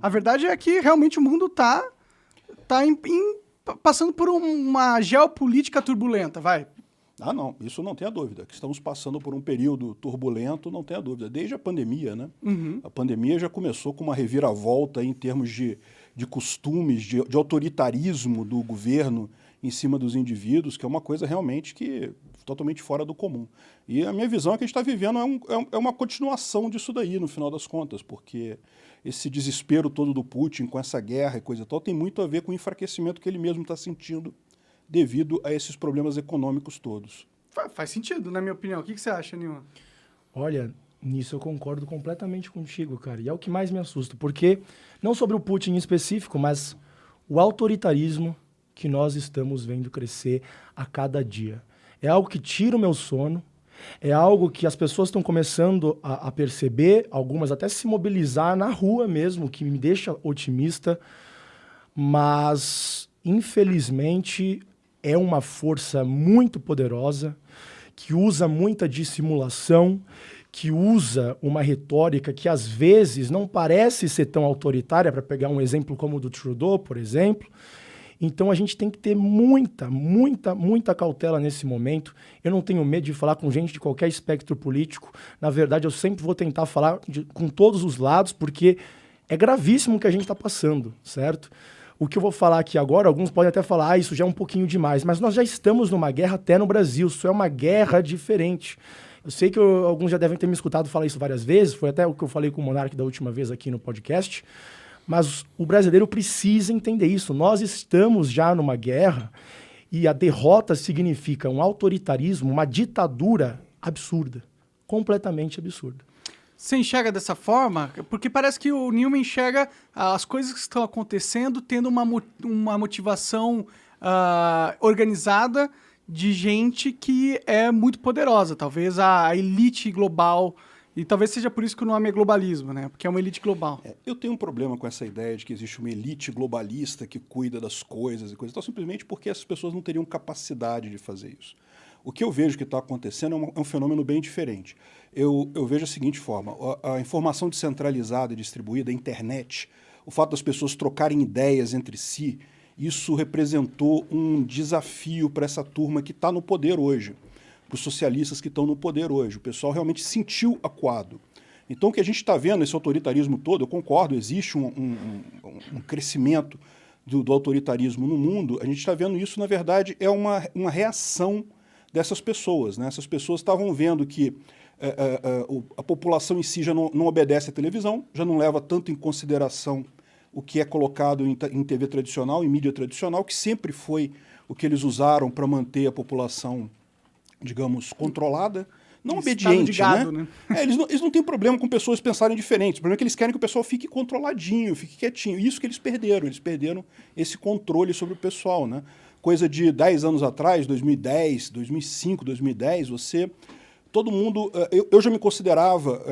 A verdade é que realmente o mundo está passando por uma geopolítica turbulenta, vai. Ah, não, isso não tenha dúvida. Que estamos passando por um período turbulento, não tenha dúvida. Desde a pandemia, né? A pandemia já começou com uma reviravolta em termos de costumes, de autoritarismo do governo em cima dos indivíduos, que é uma coisa realmente que totalmente fora do comum. E a minha visão é que a gente está vivendo é uma continuação disso daí, no final das contas, porque esse desespero todo do Putin com essa guerra e coisa e tal tem muito a ver com o enfraquecimento que ele mesmo está sentindo devido a esses problemas econômicos todos. Faz sentido, na minha opinião. O que você acha, Nilma? Olha, nisso eu concordo completamente contigo, cara. E é o que mais me assusta, porque não sobre o Putin em específico, mas o autoritarismo que nós estamos vendo crescer a cada dia. É algo que tira o meu sono, é algo que as pessoas estão começando a perceber, algumas até se mobilizar na rua mesmo, que me deixa otimista, mas, infelizmente, é uma força muito poderosa, que usa muita dissimulação, que usa uma retórica que, às vezes, não parece ser tão autoritária, para pegar um exemplo como o do Trudeau, por exemplo. Então, a gente tem que ter muita cautela nesse momento. Eu não tenho medo de falar com gente de qualquer espectro político. Na verdade, eu sempre vou tentar falar com todos os lados, porque é gravíssimo o que a gente está passando, certo? O que eu vou falar aqui agora, alguns podem até falar, isso já é um pouquinho demais, mas nós já estamos numa guerra até no Brasil, isso é uma guerra diferente. Eu sei que alguns já devem ter me escutado falar isso várias vezes, foi até o que eu falei com o Monark da última vez aqui no podcast, mas o brasileiro precisa entender isso. Nós estamos já numa guerra e a derrota significa um autoritarismo, uma ditadura absurda, completamente absurda. Você enxerga dessa forma? Porque parece que o Nilma enxerga as coisas que estão acontecendo tendo uma motivação organizada de gente que é muito poderosa. Talvez a elite global. E talvez seja por isso que o nome é globalismo, né? Porque é uma elite global. Eu tenho um problema com essa ideia de que existe uma elite globalista que cuida das coisas e coisas e tal, simplesmente porque essas pessoas não teriam capacidade de fazer isso. O que eu vejo que está acontecendo é um fenômeno bem diferente. Eu vejo a seguinte forma, a informação descentralizada e distribuída, a internet, o fato das pessoas trocarem ideias entre si, isso representou um desafio para essa turma que está no poder hoje, para os socialistas que estão no poder hoje. O pessoal realmente se sentiu acuado. Então, o que a gente está vendo, esse autoritarismo todo, eu concordo, existe um crescimento do autoritarismo no mundo, a gente está vendo isso, na verdade, é uma reação dessas pessoas, né? Essas pessoas estavam vendo que a população em si já não obedece à televisão, já não leva tanto em consideração o que é colocado em TV tradicional, em mídia tradicional, que sempre foi o que eles usaram para manter a população, digamos, controlada, não obediente, de gado, né? Eles não têm problema com pessoas pensarem diferentes, o problema é que eles querem que o pessoal fique controladinho, fique quietinho. Isso que eles perderam esse controle sobre o pessoal, né? Coisa de 10 anos atrás, 2010, 2005, 2010, todo mundo, eu já me considerava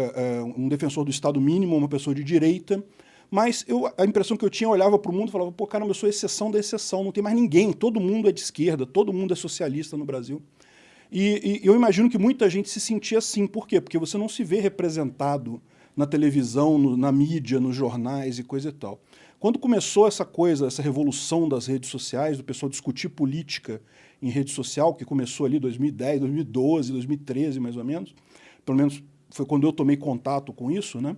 um defensor do Estado mínimo, uma pessoa de direita, mas a impressão que eu tinha, eu olhava para o mundo e falava, pô, caramba, eu sou exceção da exceção, não tem mais ninguém, todo mundo é de esquerda, todo mundo é socialista no Brasil. E eu imagino que muita gente se sentia assim. Por quê? Porque você não se vê representado na televisão, na mídia, nos jornais e coisa e tal. Quando começou essa revolução das redes sociais, do pessoal discutir política em rede social, que começou ali em 2010, 2012, 2013, mais ou menos, pelo menos foi quando eu tomei contato com isso, né?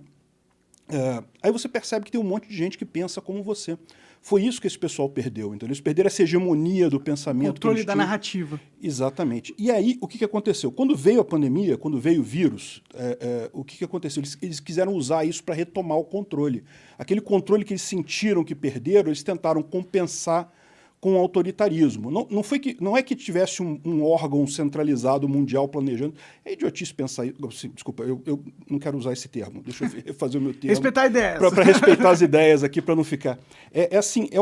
Aí você percebe que tem um monte de gente que pensa como você. Foi isso que esse pessoal perdeu. Então, eles perderam essa hegemonia do pensamento. Controle da narrativa. Exatamente. E aí, o que aconteceu? Quando veio a pandemia, quando veio o vírus, o que aconteceu? Eles quiseram usar isso para retomar o controle. Aquele controle que eles sentiram que perderam, eles tentaram compensar com o autoritarismo. Não é que tivesse um órgão centralizado mundial planejando. É idiotice pensar isso. Desculpa, eu não quero usar esse termo. Deixa eu fazer o meu termo. Respeitar ideias. Para respeitar as ideias aqui, para não ficar... É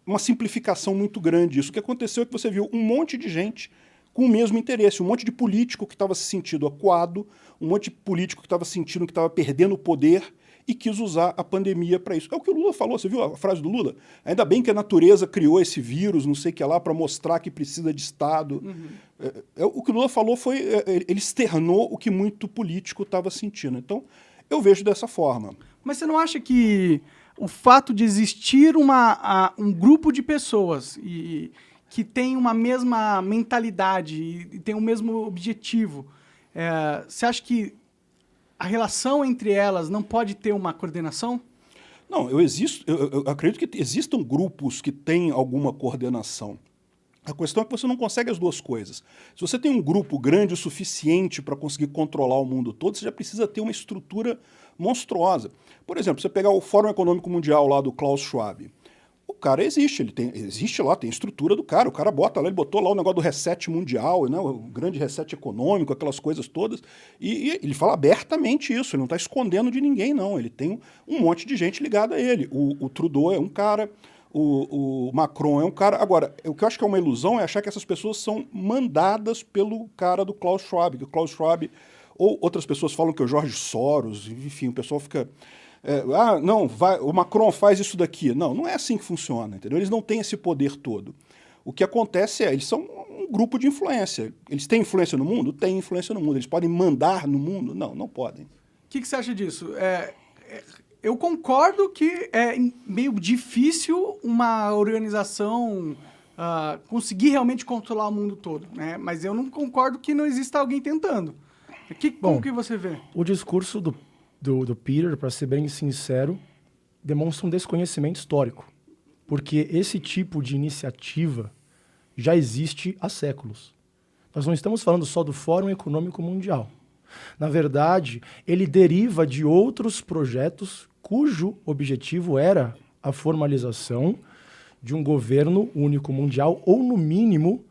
uma simplificação muito grande isso. O que aconteceu é que você viu um monte de gente com o mesmo interesse, um monte de político que estava se sentindo acuado, um monte de político que estava sentindo que estava perdendo o poder e quis usar a pandemia para isso. É o que o Lula falou, você viu a frase do Lula? Ainda bem que a natureza criou esse vírus, não sei o que lá, para mostrar que precisa de Estado. Uhum. O que o Lula falou foi, ele externou o que muito político estava sentindo. Então, Eu vejo dessa forma. Mas você não acha que o fato de existir um grupo de pessoas que tem uma mesma mentalidade e tem o mesmo objetivo, você acha que a relação entre elas não pode ter uma coordenação? Não, eu acredito que existam grupos que têm alguma coordenação. A questão é que você não consegue as duas coisas. Se você tem um grupo grande o suficiente para conseguir controlar o mundo todo, você já precisa ter uma estrutura monstruosa. Por exemplo, você pegar o Fórum Econômico Mundial lá do Klaus Schwab. O cara existe, existe lá, tem a estrutura do cara. O cara bota lá, ele botou lá o negócio do reset mundial, né, o grande reset econômico, aquelas coisas todas. E ele fala abertamente isso, ele não está escondendo de ninguém, não. Ele tem um monte de gente ligada a ele. O Trudeau é um cara... O Macron é um cara... Agora, o que eu acho que é uma ilusão é achar que essas pessoas são mandadas pelo cara do Klaus Schwab, que o Klaus Schwab, ou outras pessoas falam que é o Jorge Soros, enfim, o pessoal fica... o Macron faz isso daqui. Não, não é assim que funciona, entendeu? Eles não têm esse poder todo. O que acontece eles são um grupo de influência. Eles têm influência no mundo? Têm influência no mundo. Eles podem mandar no mundo? Não, não podem. O que você acha disso? Eu concordo que é meio difícil uma organização conseguir realmente controlar o mundo todo, né? Mas eu não concordo que não exista alguém tentando. Como que você vê? O discurso do Peter, para ser bem sincero, demonstra um desconhecimento histórico. Porque esse tipo de iniciativa já existe há séculos. Nós não estamos falando só do Fórum Econômico Mundial. Na verdade, ele deriva de outros projetos cujo objetivo era a formalização de um governo único mundial, ou, no mínimo,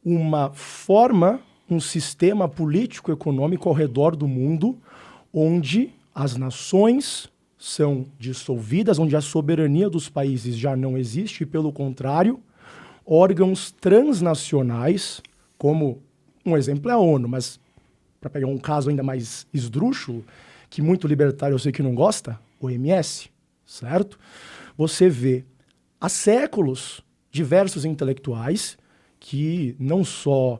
uma forma, um sistema político-econômico ao redor do mundo, onde as nações são dissolvidas, onde a soberania dos países já não existe, e, pelo contrário, órgãos transnacionais, como um exemplo é a ONU, mas para pegar um caso ainda mais esdrúxulo, que muito libertário eu sei que não gosta, OMS, certo? Você vê há séculos diversos intelectuais que não só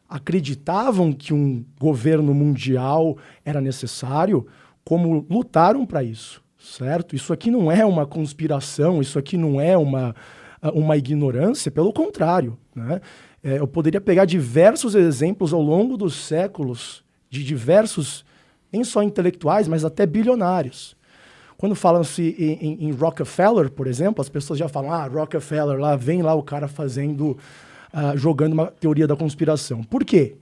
acreditavam que um governo mundial era necessário, como lutaram para isso, certo? Isso aqui não é uma conspiração, isso aqui não é uma ignorância, pelo contrário, né? Eu poderia pegar diversos exemplos ao longo dos séculos de diversos, nem só intelectuais, mas até bilionários. Quando falam-se em Rockefeller, por exemplo, as pessoas já falam, Rockefeller, vem lá o cara jogando uma teoria da conspiração. Por quê?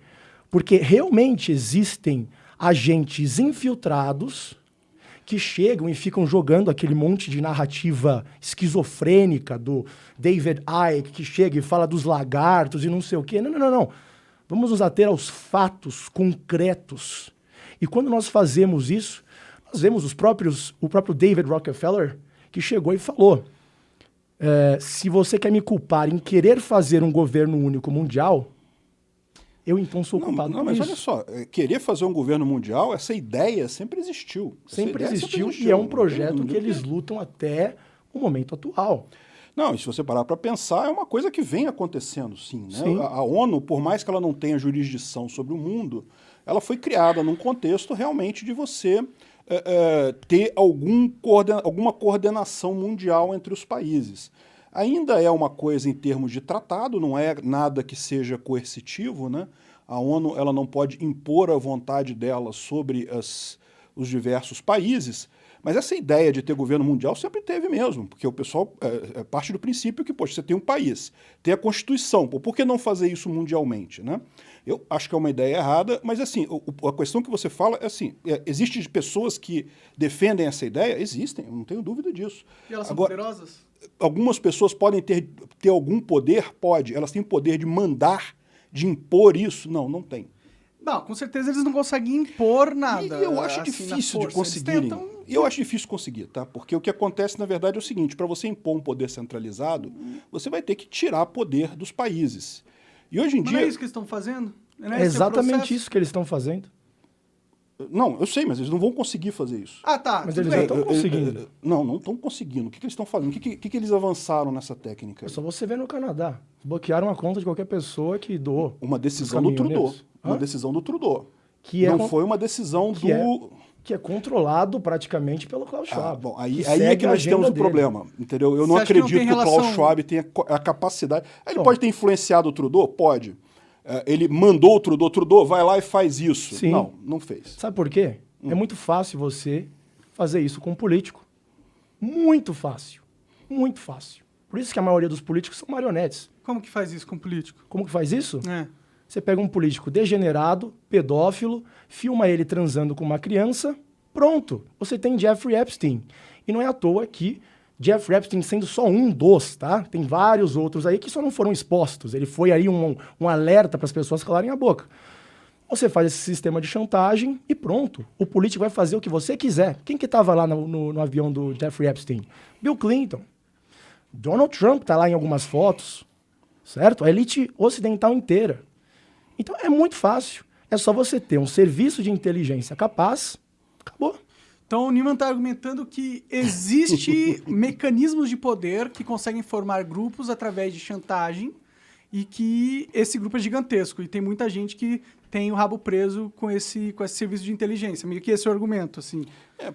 Porque realmente existem agentes infiltrados que chegam e ficam jogando aquele monte de narrativa esquizofrênica do David Icke, que chega e fala dos lagartos e não sei o quê. Não. Vamos nos ater aos fatos concretos. E quando nós fazemos isso, nós vemos o próprio David Rockefeller, que chegou e falou, se você quer me culpar em querer fazer um governo único mundial, eu então sou culpado por mas isso. Olha só, querer fazer um governo mundial, essa ideia sempre existiu. Sempre existiu e é um projeto que eles lutam até o momento atual. Não, e se você parar para pensar, é uma coisa que vem acontecendo, sim, né? Sim. A ONU, por mais que ela não tenha jurisdição sobre o mundo, ela foi criada num contexto realmente de você ter alguma coordenação mundial entre os países. Ainda é uma coisa em termos de tratado, não é nada que seja coercitivo, né? A ONU ela não pode impor a vontade dela sobre os diversos países, mas essa ideia de ter governo mundial sempre teve mesmo, porque o pessoal parte do princípio que, poxa, você tem um país, tem a Constituição, por que não fazer isso mundialmente, né? Eu acho que é uma ideia errada, mas assim, a questão que você fala é assim, existem pessoas que defendem essa ideia? Existem, eu não tenho dúvida disso. E elas são poderosas? Algumas pessoas podem ter algum poder? Pode. Elas têm poder de mandar, de impor isso? Não, não tem. Não, com certeza eles não conseguem impor nada. E eu acho difícil de conseguirem. Eu acho difícil conseguir, tá? Porque o que acontece, na verdade, é o seguinte, para você impor um poder centralizado, você vai ter que tirar poder dos países. E hoje em dia... Não é isso que eles estão fazendo? É exatamente isso que eles estão fazendo. Não, eu sei, mas eles não vão conseguir fazer isso. Ah, tá. Mas eles não estão conseguindo. Não estão conseguindo. O que eles estão fazendo? O que eles avançaram nessa técnica? É só você ver no Canadá. Bloquearam a conta de qualquer pessoa que doou. Uma decisão do Trudeau. Uma decisão do Trudeau. Que não foi uma decisão do... que é controlado praticamente pelo Klaus Schwab. Bom, aí é que nós temos o problema, entendeu? Eu não acredito que o Klaus Schwab tenha a capacidade... Ele pode ter influenciado o Trudeau? Pode. Ele mandou o Trudeau, vai lá e faz isso. Sim. Não fez. Sabe por quê? É muito fácil você fazer isso com um político. Muito fácil. Muito fácil. Por isso que a maioria dos políticos são marionetes. Como que faz isso com político? Como que faz isso? É. Você pega um político degenerado, pedófilo, filma ele transando com uma criança, pronto, você tem Jeffrey Epstein. E não é à toa que Jeffrey Epstein sendo só um dos, tá? Tem vários outros aí que só não foram expostos. Ele foi aí um alerta para as pessoas calarem a boca. Você faz esse sistema de chantagem e pronto. O político vai fazer o que você quiser. Quem que estava lá no avião do Jeffrey Epstein? Bill Clinton. Donald Trump está lá em algumas fotos, certo? A elite ocidental inteira. Então é muito fácil. É só você ter um serviço de inteligência capaz, acabou. Então o Newman está argumentando que existe mecanismos de poder que conseguem formar grupos através de chantagem e que esse grupo é gigantesco. E tem muita gente que tem o rabo preso com esse serviço de inteligência. Meio que esse é o argumento, assim.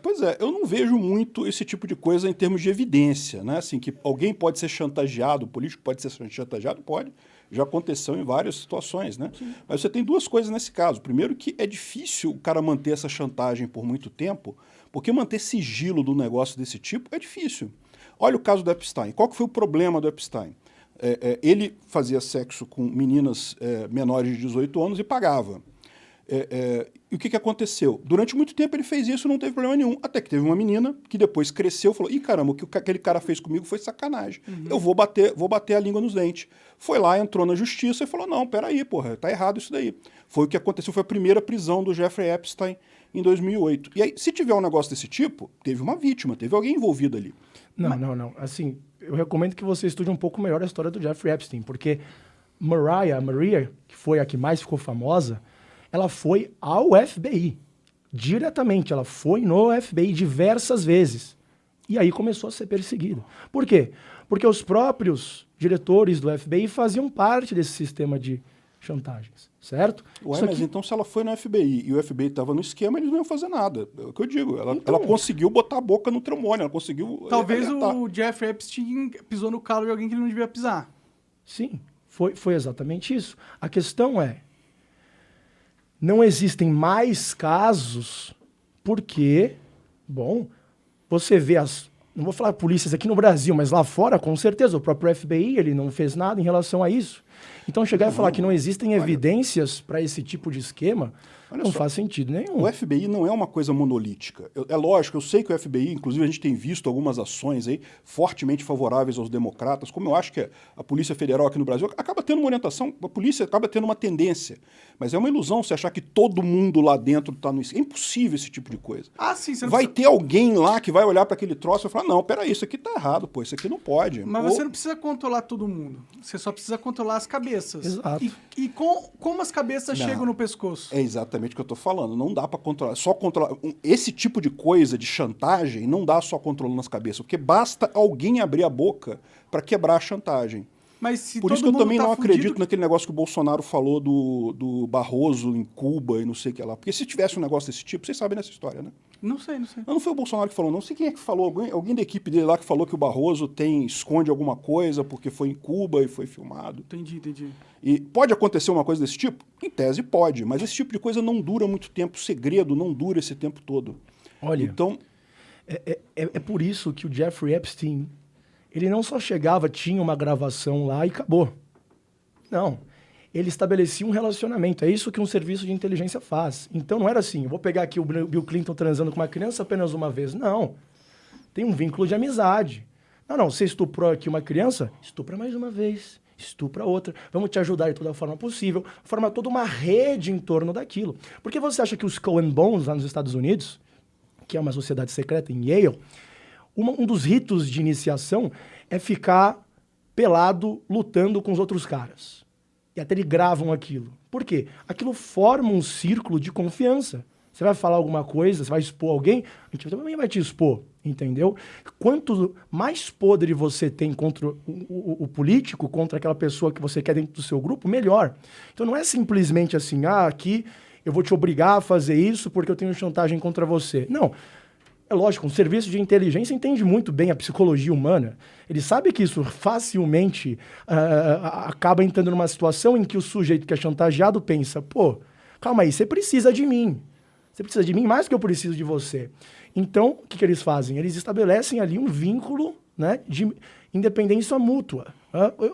Pois é, eu não vejo muito esse tipo de coisa em termos de evidência, né? Assim, que alguém pode ser chantageado, o político pode ser chantageado, pode. Já aconteceu em várias situações, né? Sim. Mas você tem duas coisas nesse caso. Primeiro que é difícil o cara manter essa chantagem por muito tempo, porque manter sigilo do negócio desse tipo é difícil. Olha o caso do Epstein. Qual que foi o problema do Epstein? Ele fazia sexo com meninas menores de 18 anos e pagava. E o que aconteceu? Durante muito tempo ele fez isso, não teve problema nenhum. Até que teve uma menina que depois cresceu e falou: ih, caramba, o que aquele cara fez comigo foi sacanagem. Eu vou bater a língua nos dentes. Foi lá, entrou na justiça e falou: não, peraí, porra, tá errado isso daí. Foi o que aconteceu, foi a primeira prisão do Jeffrey Epstein em 2008. E aí, se tiver um negócio desse tipo, teve uma vítima, teve alguém envolvido ali. Não. Assim, eu recomendo que você estude um pouco melhor a história do Jeffrey Epstein, porque Maria, que foi a que mais ficou famosa, ela foi ao FBI, diretamente. Ela foi no FBI diversas vezes. E aí começou a ser perseguida. Por quê? Porque os próprios diretores do FBI faziam parte desse sistema de chantagens, certo? Mas então se ela foi no FBI e o FBI estava no esquema, eles não iam fazer nada. É o que eu digo. Ela conseguiu botar a boca no trombone, ela conseguiu... Talvez o Jeffrey Epstein pisou no calo de alguém que ele não devia pisar. Sim, foi exatamente isso. A questão é, não existem mais casos porque, bom, você vê não vou falar polícias aqui no Brasil, mas lá fora, com certeza, o próprio FBI, ele não fez nada em relação a isso. Então, chegar e falar que não existem evidências para esse tipo de esquema não faz sentido nenhum. O FBI não é uma coisa monolítica. É lógico, eu sei que o FBI, inclusive a gente tem visto algumas ações aí fortemente favoráveis aos democratas, como eu acho que a Polícia Federal aqui no Brasil acaba tendo uma orientação, a polícia acaba tendo uma tendência. Mas é uma ilusão você achar que todo mundo lá dentro está no... É impossível esse tipo de coisa. Sim. Você vai ter alguém lá que vai olhar para aquele troço e falar: não, peraí, isso aqui tá errado, pô, isso aqui não pode. Mas você não precisa controlar todo mundo. Você só precisa controlar as cabeças. Exato. E como as cabeças chegam no pescoço? É exatamente o que eu estou falando. Não dá para controlar. Só controlar. Esse tipo de coisa, de chantagem, não dá só controlando as cabeças, porque basta alguém abrir a boca para quebrar a chantagem. Mas se Por isso que eu também não acredito naquele negócio que o Bolsonaro falou do Barroso em Cuba e não sei o que lá. Porque se tivesse um negócio desse tipo, vocês sabem dessa história, né? Não sei. Não foi o Bolsonaro que falou, não sei quem é que falou. Alguém da equipe dele lá que falou que o Barroso esconde alguma coisa porque foi em Cuba e foi filmado. Entendi. E pode acontecer uma coisa desse tipo? Em tese pode, mas esse tipo de coisa não dura muito tempo. O segredo não dura esse tempo todo. Olha, então, é por isso que o Jeffrey Epstein, ele não só chegava, tinha uma gravação lá e acabou. Não. Ele estabelecia um relacionamento. É isso que um serviço de inteligência faz. Então não era assim, eu vou pegar aqui o Bill Clinton transando com uma criança apenas uma vez. Não. Tem um vínculo de amizade. Não, você estuprou aqui uma criança? Estupra mais uma vez. Estupra outra. Vamos te ajudar de toda a forma possível. Forma toda uma rede em torno daquilo. Porque você acha que os Skull and Bones, lá nos Estados Unidos, que é uma sociedade secreta em Yale, um dos ritos de iniciação é ficar pelado lutando com os outros caras. E até eles gravam aquilo. Por quê? Aquilo forma um círculo de confiança. Você vai falar alguma coisa, você vai expor alguém, a gente também vai te expor, entendeu? Quanto mais podre você tem contra o político, contra aquela pessoa que você quer dentro do seu grupo, melhor. Então não é simplesmente assim, aqui eu vou te obrigar a fazer isso porque eu tenho chantagem contra você. Não. É lógico, um serviço de inteligência entende muito bem a psicologia humana. Ele sabe que isso facilmente acaba entrando numa situação em que o sujeito que é chantageado pensa, pô, calma aí, você precisa de mim. Você precisa de mim mais do que eu preciso de você. Então, o que eles fazem? Eles estabelecem ali um vínculo, né, de independência mútua.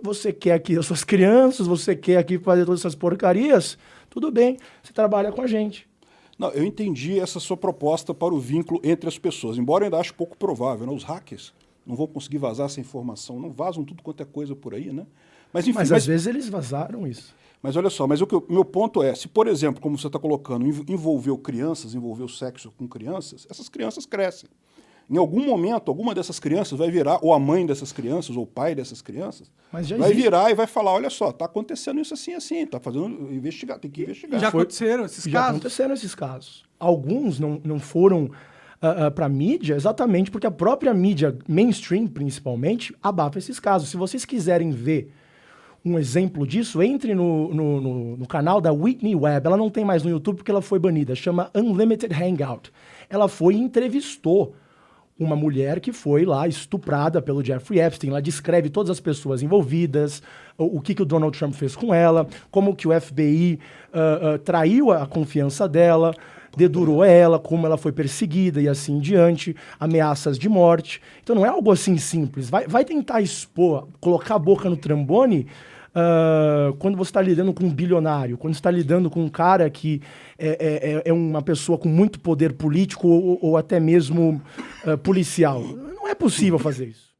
Você quer aqui as suas crianças, você quer aqui fazer todas essas porcarias, tudo bem, você trabalha com a gente. Não, eu entendi essa sua proposta para o vínculo entre as pessoas, embora eu ainda ache pouco provável, né? Os hackers não vão conseguir vazar essa informação, não vazam tudo quanto é coisa por aí, né? Mas, enfim, mas às vezes eles vazaram isso. Mas olha só, meu ponto é, se por exemplo, como você está colocando, envolveu crianças, envolveu sexo com crianças, essas crianças crescem. Em algum momento, alguma dessas crianças vai virar, ou a mãe dessas crianças, ou o pai dessas crianças, vai virar e vai falar, olha só, está acontecendo isso assim, assim, está fazendo investigar, tem que investigar. Já aconteceram esses casos? Já aconteceram esses casos. Alguns não foram para a mídia exatamente porque a própria mídia mainstream, principalmente, abafa esses casos. Se vocês quiserem ver um exemplo disso, entre no canal da Whitney Webb. Ela não tem mais no YouTube porque ela foi banida. Chama Unlimited Hangout. Ela foi e entrevistou uma mulher que foi lá estuprada pelo Jeffrey Epstein. Ela descreve todas as pessoas envolvidas, o que o Donald Trump fez com ela, como que o FBI traiu a confiança dela, dedurou ela, como ela foi perseguida e assim em diante, ameaças de morte. Então não é algo assim simples. Vai tentar expor, colocar a boca no trombone quando você está lidando com um bilionário, quando você está lidando com um cara que é uma pessoa com muito poder político ou até mesmo policial. Não é possível fazer isso.